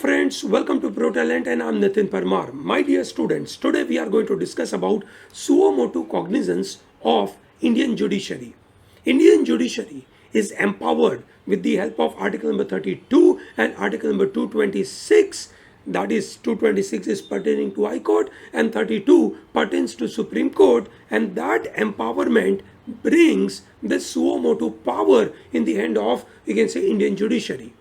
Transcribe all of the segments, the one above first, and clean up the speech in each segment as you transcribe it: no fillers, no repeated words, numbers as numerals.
friends, welcome to ProTalent and I'm Nitin Parmar. My dear students, today we are going to discuss about suo motu cognizance of Indian judiciary. Indian judiciary is empowered with the help of Article number 32 and Article number 226. That is 226 is pertaining to High Court and 32 pertains to Supreme Court, and that empowerment brings the suo motu power in the hand of, you can say, Indian judiciary.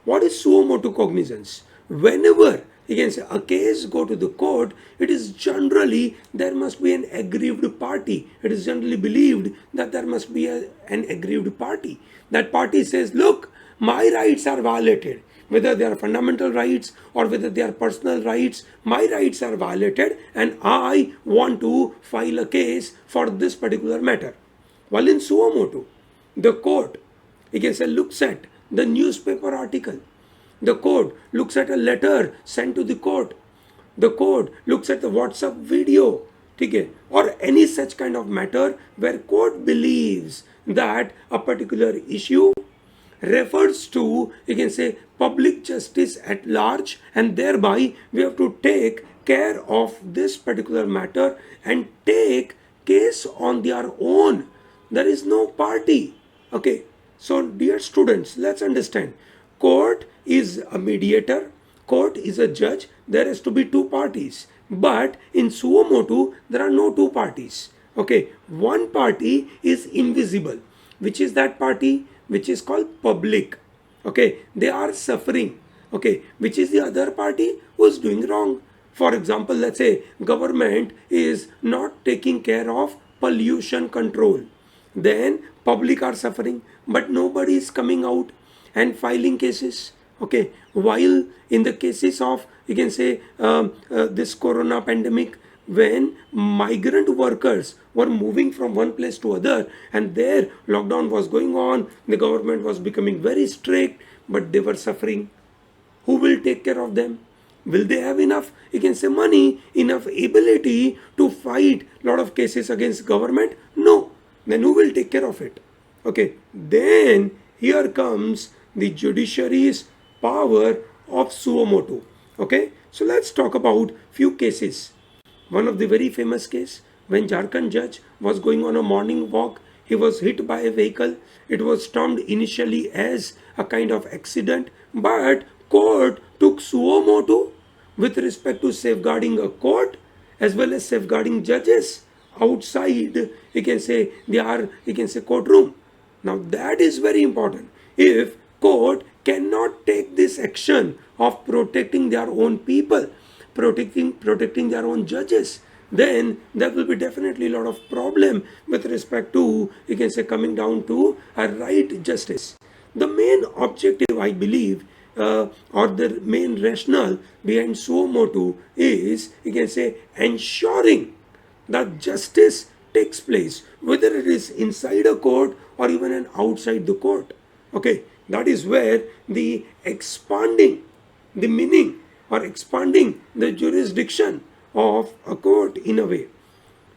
What is suo motu cognizance? Whenever you can say a case go to the court, it is generally there must be an aggrieved party. It is generally believed that there must be an aggrieved party. That party says, look, my rights are violated. Whether they are fundamental rights or whether they are personal rights, my rights are violated and I want to file a case for this particular matter. While in suo motu, the court, you can say, looks at the newspaper article. The court looks at a letter sent to the court. The court looks at the WhatsApp video, okay, or any such kind of matter where court believes that a particular issue refers to, you can say, public justice at large, and thereby we have to take care of this particular matter and take case on their own. There is no party, okay. So, dear students, let's understand. Court is a mediator, court is a judge, there has to be two parties. But in suo motu, there are no two parties. Okay, one party is invisible. Which is that party? Which is called public. Okay, they are suffering. Okay, which is the other party who is doing wrong. For example, let's say government is not taking care of pollution control. Then public are suffering, but nobody is coming out and filing cases. Okay, while in the cases of, you can say, this corona pandemic, when migrant workers were moving from one place to other and their lockdown was going on, the government was becoming very strict, but they were suffering. Who will take care of them? Will they have enough, you can say, money, enough ability to fight a lot of cases against government? No. Then who will take care of it? Okay, then here comes the judiciary's power of suo motu. Okay, so let's talk about few cases. One of the very famous case, when Jharkhand judge was going on a morning walk, he was hit by a vehicle. It was termed initially as a kind of accident, but court took suo motu with respect to safeguarding a court as well as safeguarding judges outside, you can say, they are, you can say, courtroom. Now that is very important. If court cannot take this action of protecting their own people, protecting their own judges, then there will be definitely a lot of problem with respect to, you can say, coming down to a right justice. The main objective, I believe, or the main rationale behind suo motu is, you can say, ensuring that justice takes place, whether it is inside a court or even an outside the court. Okay, that is where the expanding the meaning or expanding the jurisdiction of a court in a way.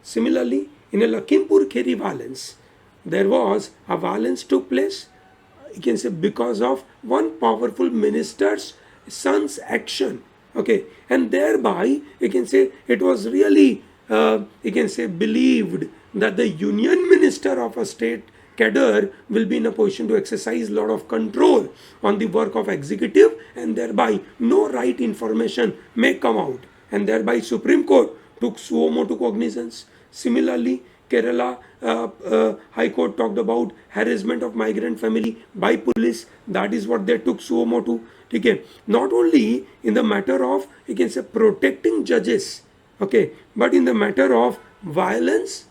Similarly, in a Lakhimpur Kheri violence, there was a violence took place, you can say, because of one powerful minister's son's action. Okay, and thereby, you can say, it was really you can say, believed that the union minister of a state cadre will be in a position to exercise a lot of control on the work of executive, and thereby no right information may come out, and thereby Supreme Court took suo motu cognizance. Similarly, Kerala High Court talked about harassment of migrant family by police. That is what they took suo motu. Okay, not only in the matter of, you can say, protecting judges, okay, but in the matter of violence,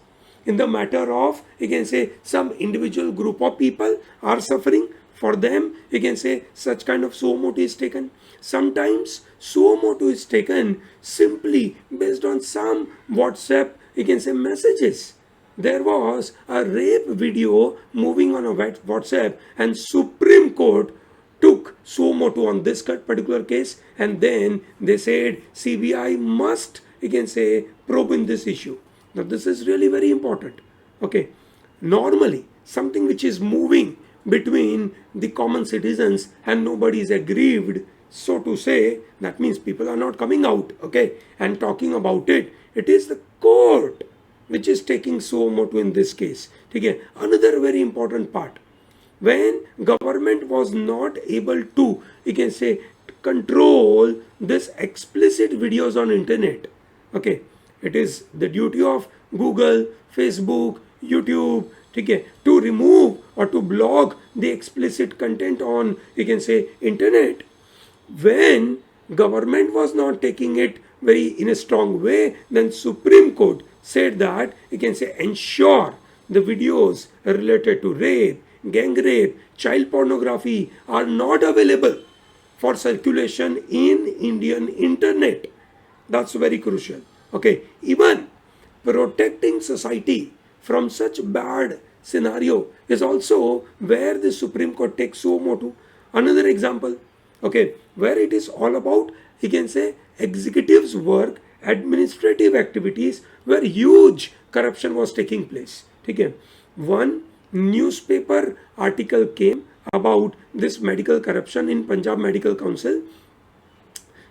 in the matter of, you can say, some individual group of people are suffering, for them, you can say, such kind of suo motu is taken. Sometimes suo motu is taken simply based on some WhatsApp, you can say, messages. There was a rape video moving on a WhatsApp, and Supreme Court took suo motu on this particular case, and then they said CBI must, you can say, probe in this issue. Now this is really very important. Okay, normally something which is moving between the common citizens and nobody is aggrieved so to say, that means people are not coming out, okay, and talking about it. It is the court which is taking suo motu in this case. Okay, another very important part, when government was not able to, you can say, control this explicit videos on internet, okay, it is the duty of Google, Facebook, YouTube, okay, to remove or to block the explicit content on, you can say, internet. When government was not taking it very in a strong way, then Supreme Court said that, you can say, ensure the videos related to rape, gang rape, child pornography are not available for circulation in Indian internet. That's very crucial. Okay, even protecting society from such bad scenario is also where the Supreme Court takes suo motu. Another example, okay, where it is all about, you can say, executives work, administrative activities where huge corruption was taking place. Okay, one newspaper article came about this medical corruption in Punjab Medical Council.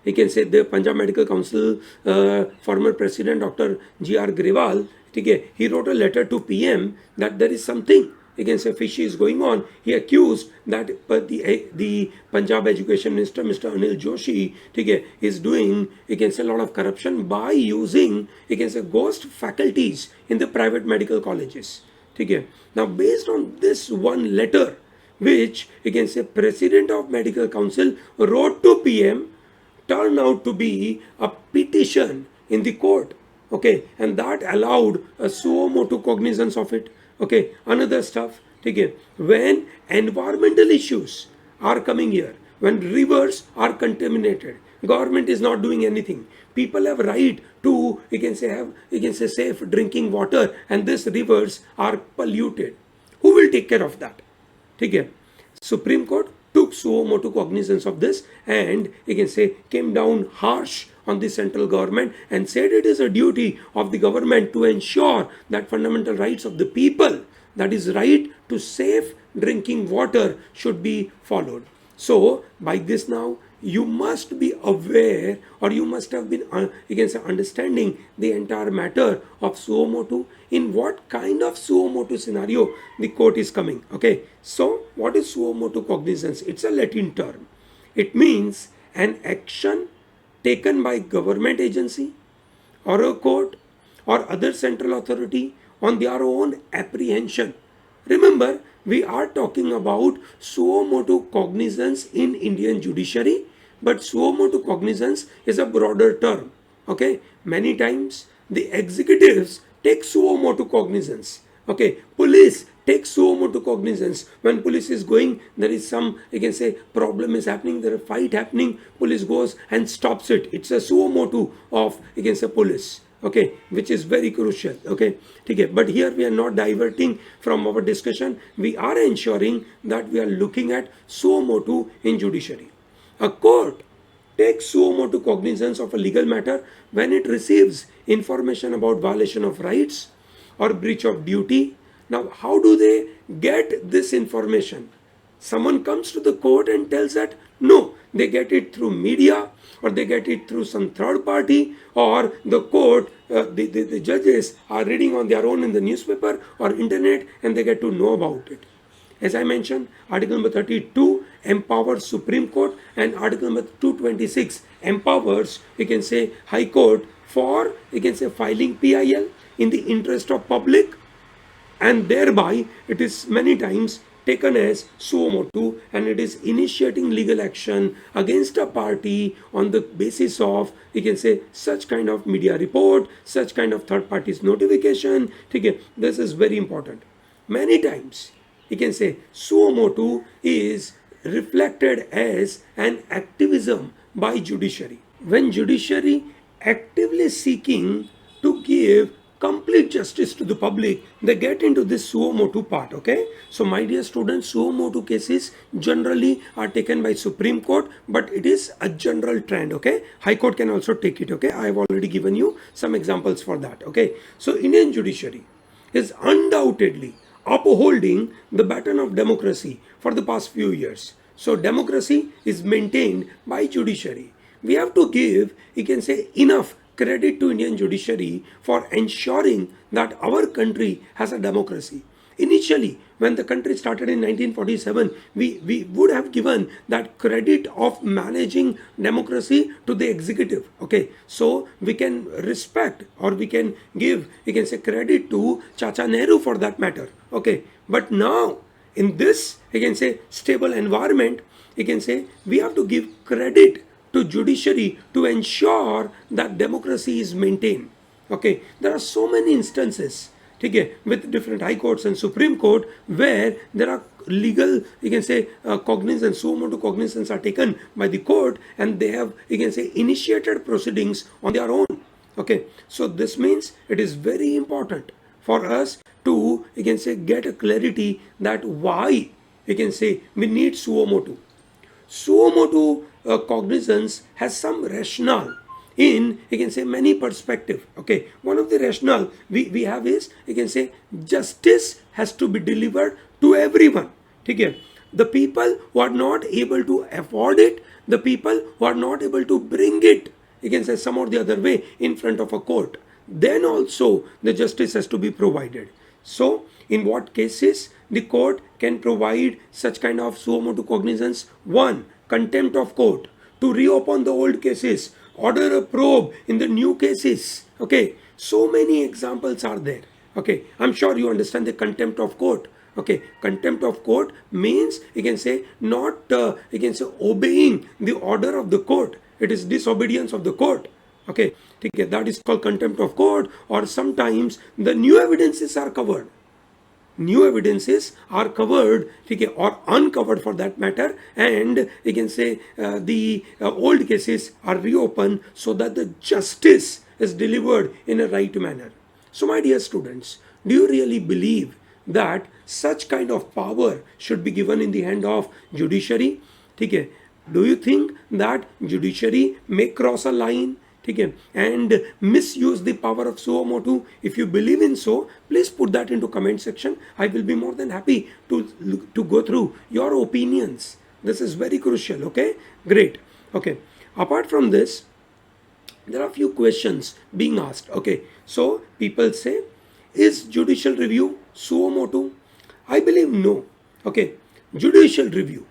You can say the Punjab Medical Council former president Dr. G.R. Grewal, okay, he wrote a letter to PM that there is something, you can say, fishy is going on. He accused that the Punjab Education Minister, Mr. Anil Joshi, okay, is doing, you can say, a lot of corruption by using, you can say, ghost faculties in the private medical colleges. Okay. Now, based on this one letter, which, you can say, President of Medical Council wrote to PM, turned out to be a petition in the court, okay, and that allowed a suo motu cognizance of it. Okay, another stuff, okay, when environmental issues are coming here, when rivers are contaminated, government is not doing anything, people have right to, you can say, have, you can say, safe drinking water, and these rivers are polluted. Who will take care of that? Okay, Supreme Court took suo motu cognizance of this, and, you can say, came down harsh on the central government and said it is a duty of the government to ensure that fundamental rights of the people, that is right to safe drinking water, should be followed. So by this now, you must be aware, or you must have been, you can say, understanding the entire matter of suo motu, in what kind of suo motu scenario the court is coming. Okay, so what is suo motu cognizance? It's a Latin term. It means an action taken by government agency or a court or other central authority on their own apprehension. Remember, we are talking about suo motu cognizance in Indian judiciary, but suo motu cognizance is a broader term. Okay, many times the executives take suo motu cognizance. Okay, police take suo motu cognizance. When police is going, there is some, you can say, problem is happening, there is a fight happening, police goes and stops it. It's a suo motu of, you can say, police. Okay, which is very crucial. Okay, but here we are not diverting from our discussion. We are ensuring that we are looking at suo motu in judiciary. A court takes suo motu cognizance of a legal matter when it receives information about violation of rights or breach of duty. Now, how do they get this information? Someone comes to the court and tells that no, they get it through media, or they get it through some third party, or the court, the judges are reading on their own in the newspaper or internet, and they get to know about it. As I mentioned, Article number 32 empowers Supreme Court, and Article number 226 empowers, you can say, High Court for, you can say, filing PIL in the interest of public, and thereby it is many times taken as suo motu, and it is initiating legal action against a party on the basis of, you can say, such kind of media report, such kind of third party's notification. This is very important. Many times, you can say, suo motu is reflected as an activism by judiciary. When judiciary actively seeking to give complete justice to the public, they get into this suo motu part. Okay, so my dear students, suo motu cases generally are taken by Supreme Court, but it is a general trend. Okay, High Court can also take it. Okay, I have already given you some examples for that. Okay, so Indian judiciary is undoubtedly upholding the baton of democracy for the past few years. So democracy is maintained by judiciary. We have to give, you can say, enough credit to Indian judiciary for ensuring that our country has a democracy. Initially, when the country started in 1947, we would have given that credit of managing democracy to the executive. Okay, so we can respect, or we can give, you can say, credit to Chacha Nehru for that matter. Okay, but now in this, you can say, stable environment, you can say we have to give credit to judiciary to ensure that democracy is maintained. Okay, there are so many instances, okay, with different high courts and Supreme Court, where there are legal, you can say, cognizance, suo motu cognizance are taken by the court, and they have, you can say, initiated proceedings on their own. Okay, so this means it is very important for us to, you can say, get a clarity that why, you can say, we need suo motu. Suo motu cognizance has some rationale in, you can say, many perspective. Okay, one of the rationale we have is, you can say, justice has to be delivered to everyone. Okay, the people who are not able to afford it, the people who are not able to bring it, you can say, some or the other way in front of a court, then also the justice has to be provided. So in what cases the court can provide such kind of suo motu cognizance? One, contempt of court, to reopen the old cases, order a probe in the new cases. Okay, so many examples are there. Okay, I'm sure you understand the contempt of court. Okay, contempt of court means, you can say, not you can say, obeying the order of the court. It is disobedience of the court. Okay, that is called contempt of court. Or sometimes the new evidences are covered. New evidences are covered, okay, or uncovered for that matter, and you can say the old cases are reopened so that the justice is delivered in a right manner. So my dear students, do you really believe that such kind of power should be given in the hand of judiciary? Okay, do you think that judiciary may cross a line, okay, and misuse the power of suo motu? If you believe in so, please put that into comment section. I will be more than happy to go through your opinions. This is very crucial. Okay, great. Okay, apart from this, there are a few questions being asked. Okay, so people say, is judicial review suo motu? I believe no. Okay, judicial review,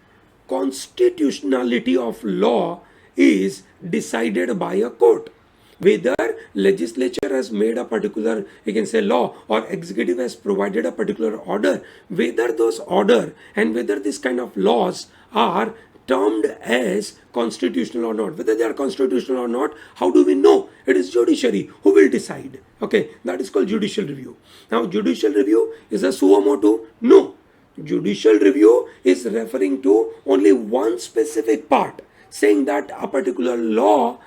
constitutionality of law is decided by a court. Whether legislature has made a particular, you can say, law, or executive has provided a particular order, whether those order and whether this kind of laws are termed as constitutional or not, whether they are constitutional or not, how do we know? It is judiciary who will decide. Okay, that is called judicial review. Now judicial review is a suo motu? No. Judicial review is referring to only one specific part, saying that a particular law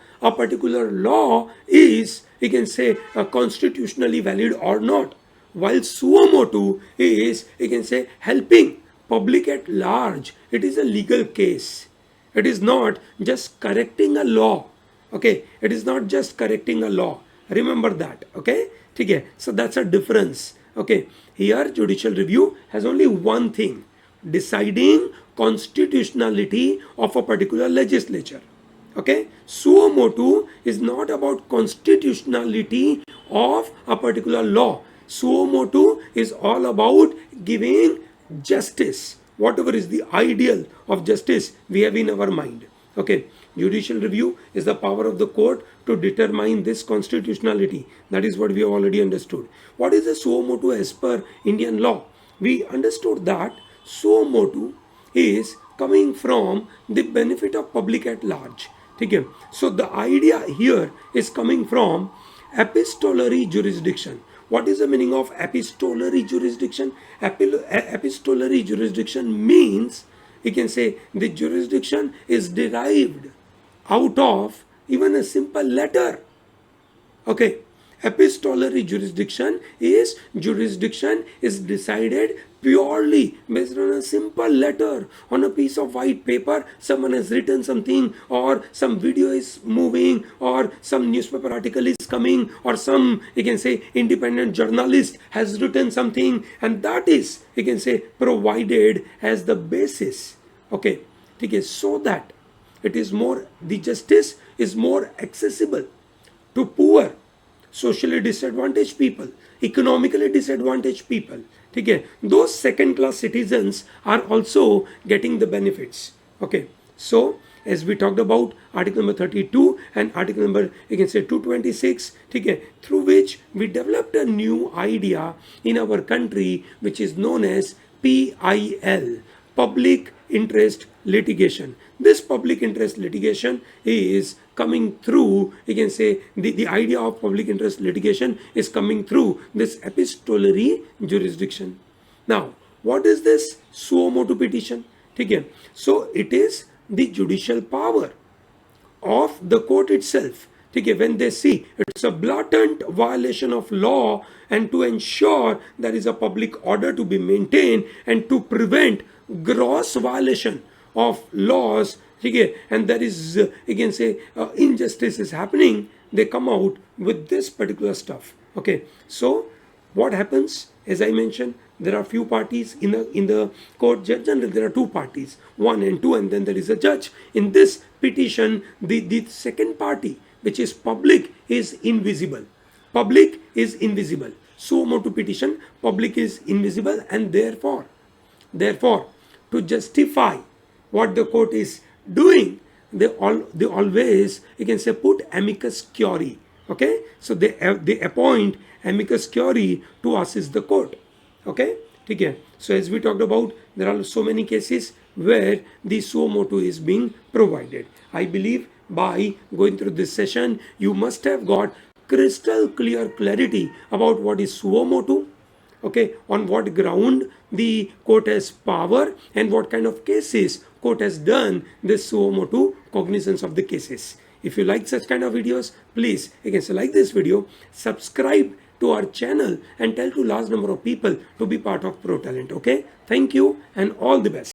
is, you can say, constitutionally valid or not. While suo motu is, you can say, helping public at large. It is a legal case. It is not just correcting a law. Okay, it is not just correcting a law. Remember that. Okay, so that's a difference. Okay, here judicial review has only one thing: deciding constitutionality of a particular legislature. Okay, suo motu is not about constitutionality of a particular law. Suo motu is all about giving justice, whatever is the ideal of justice we have in our mind. Okay, judicial review is the power of the court to determine this constitutionality. That is what we have already understood. What is the suo motu as per Indian law? We understood that suo motu is coming from the benefit of public at large. Okay, so the idea here is coming from epistolary jurisdiction. What is the meaning of epistolary jurisdiction? Epistolary jurisdiction means, you can say, the jurisdiction is derived out of even a simple letter. Okay, epistolary jurisdiction is decided purely based on a simple letter. On a piece of white paper, someone has written something, or some video is moving, or some newspaper article is coming, or some, you can say, independent journalist has written something, and that is, you can say, provided as the basis. Okay, ठीक है, so that it is more, the justice is more accessible to poor, socially disadvantaged people, economically disadvantaged people. ठीक है, those second class citizens are also getting the benefits. Okay, so as we talked about article number 32 and article number, you can say, 226, ठीक है, through which we developed a new idea in our country which is known as PIL, public interest litigation. This public interest litigation is coming through, you can say, the idea of public interest litigation is coming through this epistolary jurisdiction. Now, what is this suo motu petition? ठीक है, so it is the judicial power of the court itself. ठीक है, when they see it's a blatant violation of law and to ensure there is a public order to be maintained and to prevent gross violation of laws, ठीक है, and there is, you can say, injustice is happening, they come out with this particular stuff. Okay, so what happens, as I mentioned, there are few parties in the court. Generally there are two parties, 1 and 2, and then there is a judge. In this petition, the second party, which is public, is invisible. Public is invisible. Suo motu petition, public is invisible, and therefore to justify what the court is doing, they always, you can say, put amicus curiae. Okay, so they appoint amicus curiae to assist the court. Okay, ठीक है, so as we talked about, there are so many cases where the suo motu is being provided. I believe by going through this session you must have got crystal clear clarity about what is suo motu, okay, on what ground the court has power, and what kind of cases court has done this suo motu cognizance of the cases. If you like such kind of videos, please, you can say, like this video, subscribe to our channel, and tell to large number of people to be part of Pro Talent. Okay, thank you and all the best.